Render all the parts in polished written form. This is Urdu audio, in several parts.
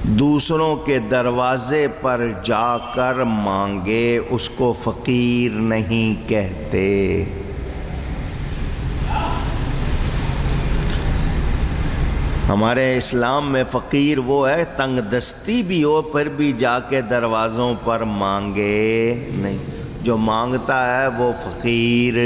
دوسروں کے دروازے پر جا کر مانگے اس کو فقیر نہیں کہتے۔ ہمارے اسلام میں فقیر وہ ہے تنگ دستی بھی ہو پھر بھی جا کے دروازوں پر مانگے نہیں، جو مانگتا ہے وہ فقیر،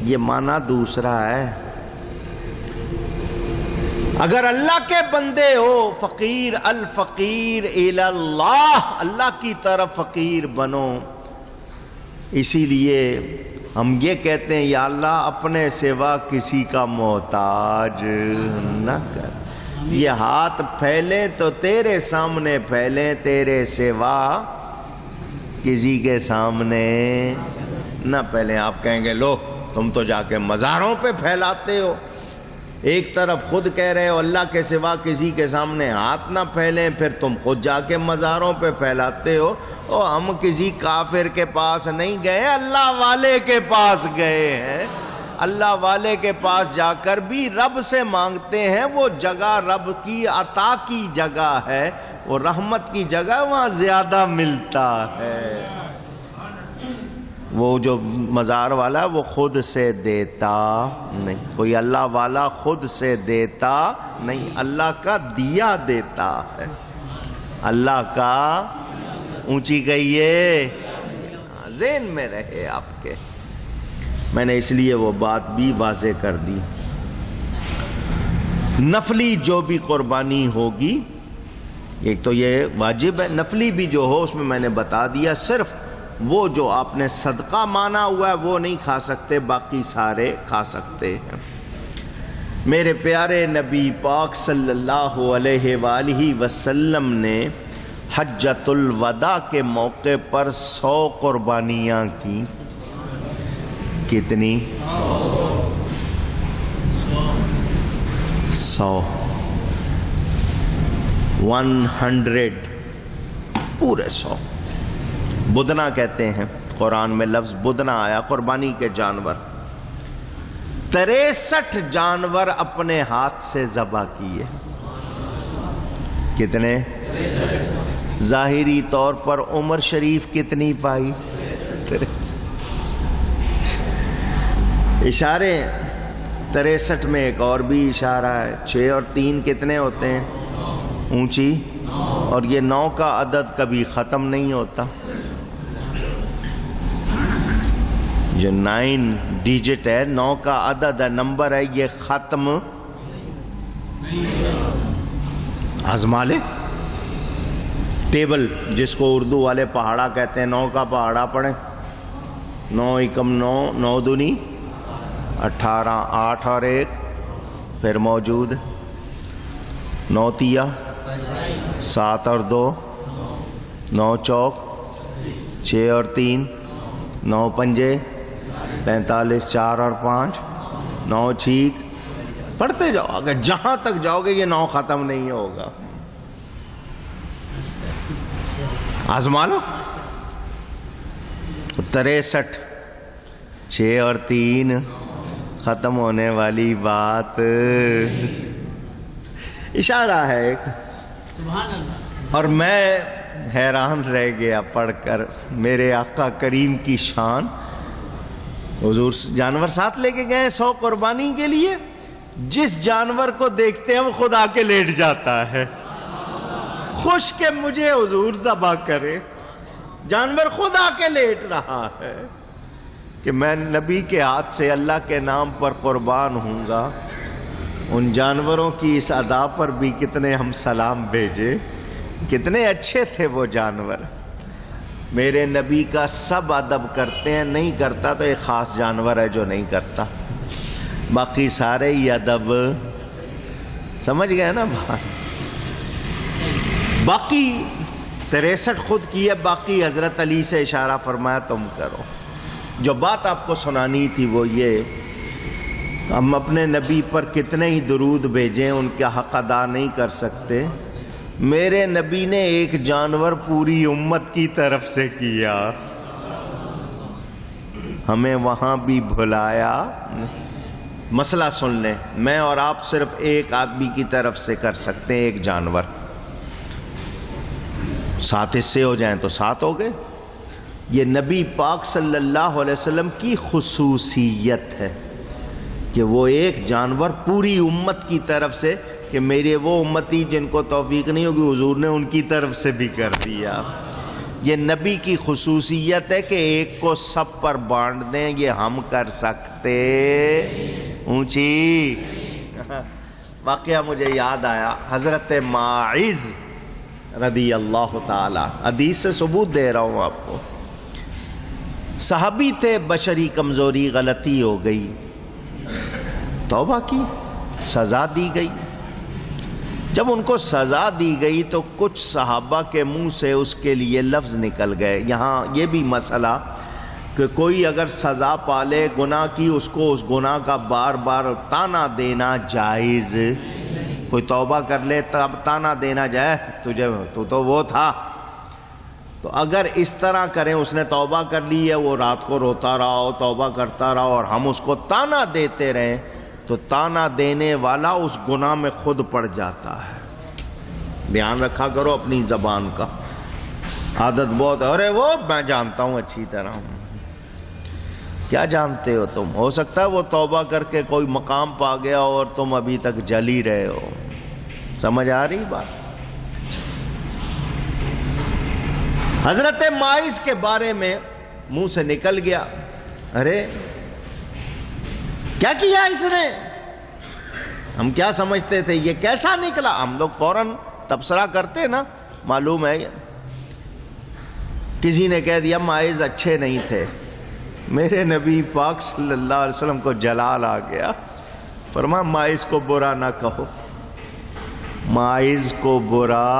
یہ معنی دوسرا ہے۔ اگر اللہ کے بندے ہو فقیر، الفقیر الی اللہ، اللہ کی طرف فقیر بنو۔ اسی لیے ہم یہ کہتے ہیں یا اللہ اپنے سوا کسی کا محتاج نہ کر، یہ ہاتھ پھیلیں تو تیرے سامنے پھیلیں، تیرے سوا کسی کے سامنے نہ پھیلیں۔ آپ کہیں گے لو تم تو جا کے مزاروں پہ پھیلاتے ہو، ایک طرف خود کہہ رہے ہو اللہ کے سوا کسی کے سامنے ہاتھ نہ پھیلیں، پھر تم خود جا کے مزاروں پہ پھیلاتے ہو۔ اور ہم کسی کافر کے پاس نہیں گئے، اللہ والے کے پاس گئے ہیں۔ اللہ والے کے پاس جا کر بھی رب سے مانگتے ہیں، وہ جگہ رب کی عطا کی جگہ ہے، وہ رحمت کی جگہ، وہاں زیادہ ملتا ہے۔ وہ جو مزار والا ہے وہ خود سے دیتا نہیں، کوئی اللہ والا خود سے دیتا نہیں، اللہ کا دیا دیتا ہے، اللہ کا، اونچی کہیے، ذہن میں رہے آپ کے۔ میں نے اس لیے وہ بات بھی واضح کر دی۔ نفلی جو بھی قربانی ہوگی، ایک تو یہ واجب ہے، نفلی بھی جو ہو اس میں نے بتا دیا، صرف وہ جو آپ نے صدقہ مانا ہوا ہے وہ نہیں کھا سکتے، باقی سارے کھا سکتے ہیں۔ میرے پیارے نبی پاک صلی اللہ علیہ وآلہ وسلم نے حجۃ الوداع کے موقع پر 100 قربانیاں کی۔ کتنی؟ 100، 100، پورے 100۔ بدنا کہتے ہیں، قرآن میں لفظ بدنا آیا، قربانی کے جانور۔ 63 جانور اپنے ہاتھ سے ذبح کیے۔ کتنے؟ ظاہری طور پر عمر شریف کتنی پائی؟ 63۔ اشارے 63 میں ایک اور بھی اشارہ ہے، 6 اور 3 کتنے ہوتے ہیں؟ اونچی، اور یہ 9 کا عدد کبھی ختم نہیں ہوتا، جو 9 ڈیجٹ ہے، 9 کا عدد ہے، نمبر ہے، یہ ختم۔ آزما لے ٹیبل، جس کو اردو والے پہاڑا کہتے ہیں، 9 کا پہاڑا پڑھیں، 9 × 9، 9 دونی 18، 8 اور 1 پھر موجود، 9 تیا 7 اور 2، 9 چوک 6 اور 3، 9 پنجے 45، 4 اور 5، 9 چھیک، پڑھتے جاؤ گے جہاں تک جاؤ گے، یہ 9 ختم نہیں ہوگا۔ آزما لو۔ 63، 6 اور 3 ختم ہونے والی بات، اشارہ ہے ایک۔ اور میں حیران رہ گیا پڑھ کر، میرے آقا کریم کی شان۔ حضور جانور ساتھ لے کے گئے 100 قربانی کے لیے، جس جانور کو دیکھتے ہیں وہ خود آ کے لیٹ جاتا ہے، خوش کہ مجھے حضور ذبح کرے۔ جانور خود آ کے لیٹ رہا ہے کہ میں نبی کے ہاتھ سے اللہ کے نام پر قربان ہوں گا۔ ان جانوروں کی اس ادا پر بھی کتنے ہم سلام بھیجے، کتنے اچھے تھے وہ جانور۔ میرے نبی کا سب ادب کرتے ہیں، نہیں کرتا تو ایک خاص جانور ہے جو نہیں کرتا، باقی سارے ہی ادب، سمجھ گئے نا بات۔ باقی 63 خود کی ہے، باقی حضرت علی سے اشارہ فرمایا تم کرو۔ جو بات آپ کو سنانی تھی وہ یہ، ہم اپنے نبی پر کتنے ہی درود بھیجیں، ان کا حق ادا نہیں کر سکتے۔ میرے نبی نے ایک جانور پوری امت کی طرف سے کیا، ہمیں وہاں بھی بھلایا۔ مسئلہ سن لیں، میں اور آپ صرف ایک آدمی کی طرف سے کر سکتے ہیں ایک جانور، 7 حصے ہو جائیں تو 7 ہو گئے۔ یہ نبی پاک صلی اللہ علیہ وسلم کی خصوصیت ہے کہ وہ ایک جانور پوری امت کی طرف سے، کہ میرے وہ امتی جن کو توفیق نہیں ہوگی حضور نے ان کی طرف سے بھی کر دیا۔ یہ نبی کی خصوصیت ہے کہ ایک کو سب پر بانٹ دیں، یہ ہم کر سکتے اونچی۔ واقعہ مجھے یاد آیا، حضرت ماعز رضی اللہ تعالی، حدیث سے ثبوت دے رہا ہوں آپ کو، صحابی تھے، بشری کمزوری، غلطی ہو گئی، توبہ کی، سزا دی گئی۔ جب ان کو سزا دی گئی تو کچھ صحابہ کے منہ سے اس کے لیے لفظ نکل گئے۔ یہاں یہ بھی مسئلہ کہ کوئی اگر سزا پالے گناہ کی، اس کو اس گناہ کا بار بار تانا دینا جائز، کوئی توبہ کر لے تب تانا دینا جائے، تو تو وہ تھا، تو اگر اس طرح کریں، اس نے توبہ کر لی ہے، وہ رات کو روتا رہا ہو، توبہ کرتا رہا، اور ہم اس کو تانا دیتے رہیں، تو تانا دینے والا اس گناہ میں خود پڑ جاتا ہے۔ دھیان رکھا کرو اپنی زبان کا، عادت بہت ہے، ارے وہ میں جانتا ہوں اچھی طرح۔ کیا جانتے ہو تم؟ ہو سکتا ہے وہ توبہ کر کے کوئی مقام پا گیا اور تم ابھی تک جل ہی رہے ہو۔ سمجھ آ رہی بات؟ حضرت ماعز کے بارے میں منہ سے نکل گیا، ارے کیا کیا اس نے؟ ہم کیا سمجھتے تھے یہ کیسا نکلا؟ ہم لوگ فوراً تبصرہ کرتے نا، معلوم ہے کسی نے کہہ دیا ماعز اچھے نہیں تھے، میرے نبی پاک صلی اللہ علیہ وسلم کو جلال آ گیا، فرمایا ماعز کو برا نہ کہو، ماعز کو برا،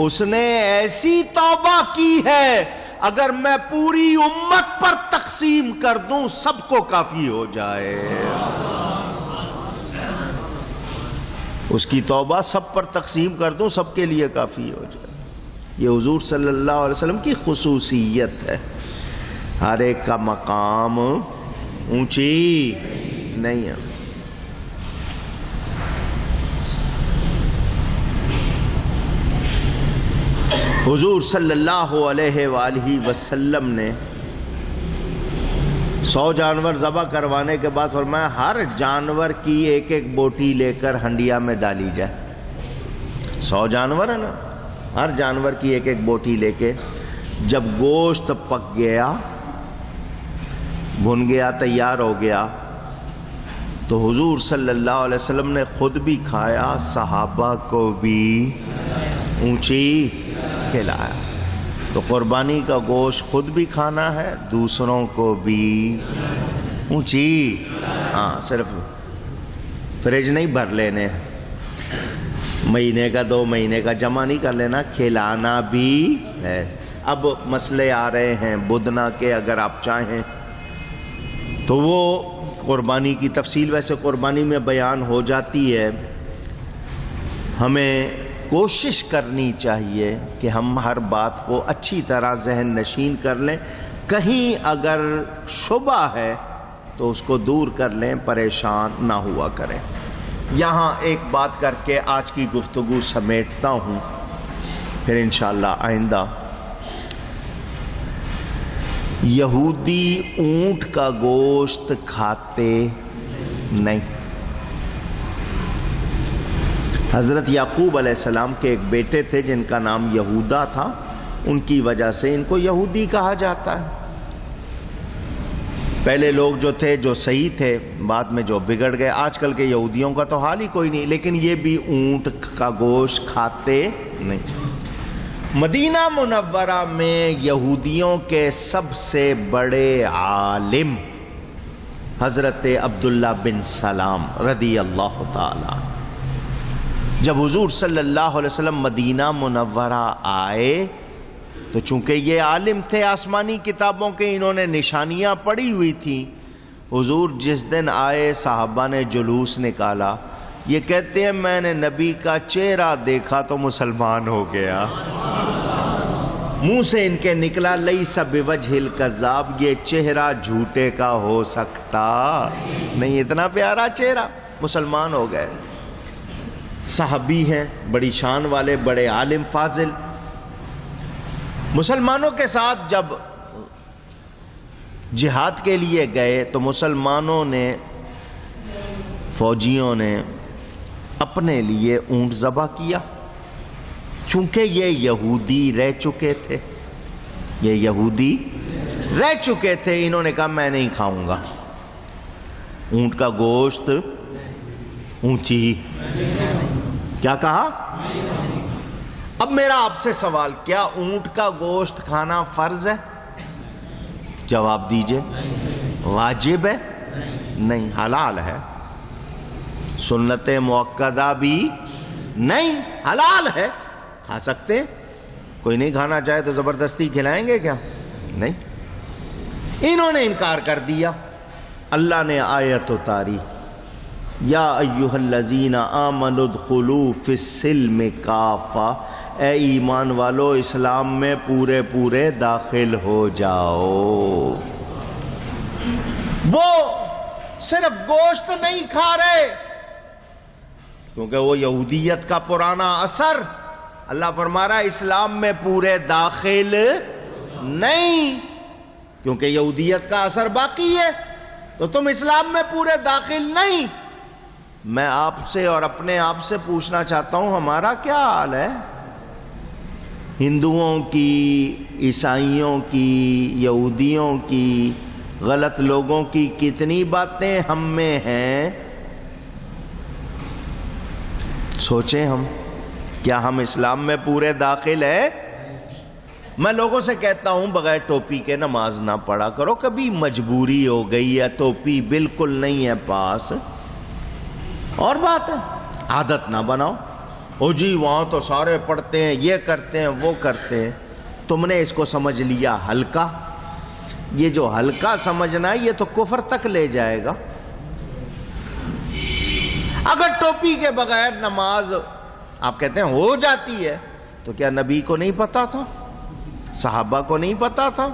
اس نے ایسی توبہ کی ہے اگر میں پوری امت پر تقسیم کر دوں سب کو کافی ہو جائے۔ اس کی توبہ سب پر تقسیم کر دوں سب کے لیے کافی ہو جائے۔ یہ حضور صلی اللہ علیہ وسلم کی خصوصیت ہے۔ ہر ایک کا مقام اونچی نہیں ہے۔ حضور صلی اللہ علیہ وآلہ وسلم نے 100 جانور ذبح کروانے کے بعد فرمایا ہر جانور کی ایک ایک بوٹی لے کر ہنڈیا میں ڈالی جائے۔ 100 جانور ہے نا، ہر جانور کی ایک ایک بوٹی لے کے، جب گوشت پک گیا، بھن گیا، تیار ہو گیا، تو حضور صلی اللہ علیہ وسلم نے خود بھی کھایا، صحابہ کو بھی اونچی کھلایا۔ تو قربانی کا گوشت خود بھی کھانا ہے، دوسروں کو بھی اونچی، ہاں صرف فریج نہیں بھر لینے، مہینے کا 2 مہینے کا جمع نہیں کر لینا، کھلانا بھی ہے۔ اب مسئلے آ رہے ہیں بدنا کے، اگر آپ چاہیں تو وہ قربانی کی تفصیل ویسے قربانی میں بیان ہو جاتی ہے۔ ہمیں کوشش کرنی چاہیے کہ ہم ہر بات کو اچھی طرح ذہن نشین کر لیں، کہیں اگر شبہ ہے تو اس کو دور کر لیں، پریشان نہ ہوا کریں۔ یہاں ایک بات کر کے آج کی گفتگو سمیٹتا ہوں، پھر انشاءاللہ آئندہ۔ یہودی اونٹ کا گوشت کھاتے نہیں۔ حضرت یعقوب علیہ السلام کے ایک بیٹے تھے جن کا نام یہودا تھا، ان کی وجہ سے ان کو یہودی کہا جاتا ہے۔ پہلے لوگ جو تھے جو صحیح تھے، بعد میں جو بگڑ گئے۔ آج کل کے یہودیوں کا تو حال ہی کوئی نہیں، لیکن یہ بھی اونٹ کا گوشت کھاتے نہیں۔ مدینہ منورہ میں یہودیوں کے سب سے بڑے عالم حضرت عبداللہ بن سلام رضی اللہ تعالی، جب حضور صلی اللہ علیہ وسلم مدینہ منورہ آئے تو چونکہ یہ عالم تھے آسمانی کتابوں کے، انہوں نے نشانیاں پڑھی ہوئی تھیں، حضور جس دن آئے صحابہ نے جلوس نکالا، یہ کہتے ہیں میں نے نبی کا چہرہ دیکھا تو مسلمان ہو گیا۔ منہ سے ان کے نکلا لیس بوجہ الکذاب، یہ چہرہ جھوٹے کا ہو سکتا نہیں، اتنا پیارا چہرہ، مسلمان ہو گئے۔ صحابی ہیں، بڑی شان والے، بڑے عالم فاضل، مسلمانوں کے ساتھ جب جہاد کے لیے گئے تو مسلمانوں نے، فوجیوں نے اپنے لیے اونٹ ذبح کیا، چونکہ یہ یہودی رہ چکے تھے، یہ یہودی رہ چکے تھے، انہوں نے کہا میں نہیں کھاؤں گا اونٹ کا گوشت، اونچی کیا کہا؟ اب میرا آپ سے سوال، کیا اونٹ کا گوشت کھانا فرض ہے؟ جواب دیجئے، واجب ہے؟ نہیں، حلال ہے، سنت مؤکدہ بھی نہیں، حلال ہے، کھا سکتے ہیں، کوئی نہیں کھانا چاہے تو زبردستی کھلائیں گے کیا؟ نہیں، انہوں نے انکار کر دیا۔ اللہ نے آیت اتاری، یا ایھا الذین آمنوا ادخلوا فی السلم کافہ، اے ایمان والو اسلام میں پورے پورے داخل ہو جاؤ۔ وہ صرف گوشت نہیں کھا رہے کیونکہ وہ یہودیت کا پرانا اثر، اللہ فرما رہا ہے اسلام میں پورے داخل نہیں، کیونکہ یہودیت کا اثر باقی ہے، تو تم اسلام میں پورے داخل نہیں۔ میں آپ سے اور اپنے آپ سے پوچھنا چاہتا ہوں، ہمارا کیا حال ہے؟ ہندوؤں کی، عیسائیوں کی، یہودیوں کی، غلط لوگوں کی کتنی باتیں ہم میں ہیں؟ سوچیں ہم، کیا ہم اسلام میں پورے داخل ہیں؟ میں لوگوں سے کہتا ہوں بغیر ٹوپی کے نماز نہ پڑھا کرو، کبھی مجبوری ہو گئی ہے، ٹوپی بالکل نہیں ہے پاس، اور بات ہے، عادت نہ بناؤ، او جی وہاں تو سارے پڑھتے ہیں، یہ کرتے ہیں، وہ کرتے ہیں، تم نے اس کو سمجھ لیا ہلکا۔ یہ جو ہلکا سمجھنا ہے یہ تو کفر تک لے جائے گا۔ اگر ٹوپی کے بغیر نماز آپ کہتے ہیں ہو جاتی ہے، تو کیا نبی کو نہیں پتا تھا؟ صحابہ کو نہیں پتا تھا؟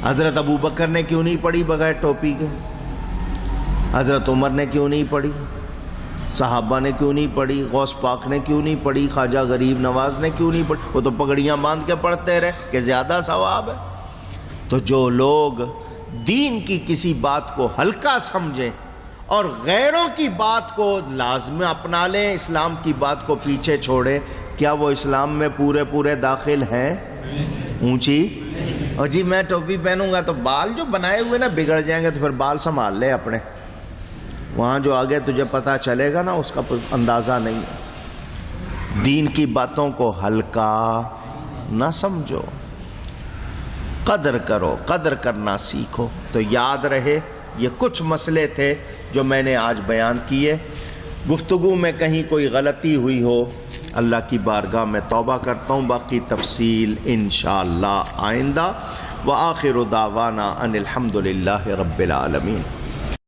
حضرت ابو بکر نے کیوں نہیں پڑھی بغیر ٹوپی کے؟ حضرت عمر نے کیوں نہیں پڑھی؟ صحابہ نے کیوں نہیں پڑھی؟ غوث پاک نے کیوں نہیں پڑھی؟ خواجہ غریب نواز نے کیوں نہیں پڑھی؟ وہ تو پگڑیاں باندھ کے پڑھتے رہے کہ زیادہ ثواب ہے۔ تو جو لوگ دین کی کسی بات کو ہلکا سمجھیں اور غیروں کی بات کو لازم اپنا لیں، اسلام کی بات کو پیچھے چھوڑیں، کیا وہ اسلام میں پورے پورے داخل ہیں؟ اونچی، اور جی میں ٹوپی پہنوں گا تو بال جو بنائے ہوئے نا بگڑ جائیں گے، تو پھر بال سنبھال لے اپنے، وہاں جو آگے تجھے پتہ چلے گا نا اس کا اندازہ نہیں ہے۔ دین کی باتوں کو ہلکا نہ سمجھو، قدر کرو، قدر کرنا سیکھو۔ تو یاد رہے یہ کچھ مسئلے تھے جو میں نے آج بیان کیے، گفتگو میں کہیں کوئی غلطی ہوئی ہو اللہ کی بارگاہ میں توبہ کرتا ہوں، باقی تفصیل انشاءاللہ آئندہ۔ وآخر دعوانا ان الحمد للہ رب العالمین۔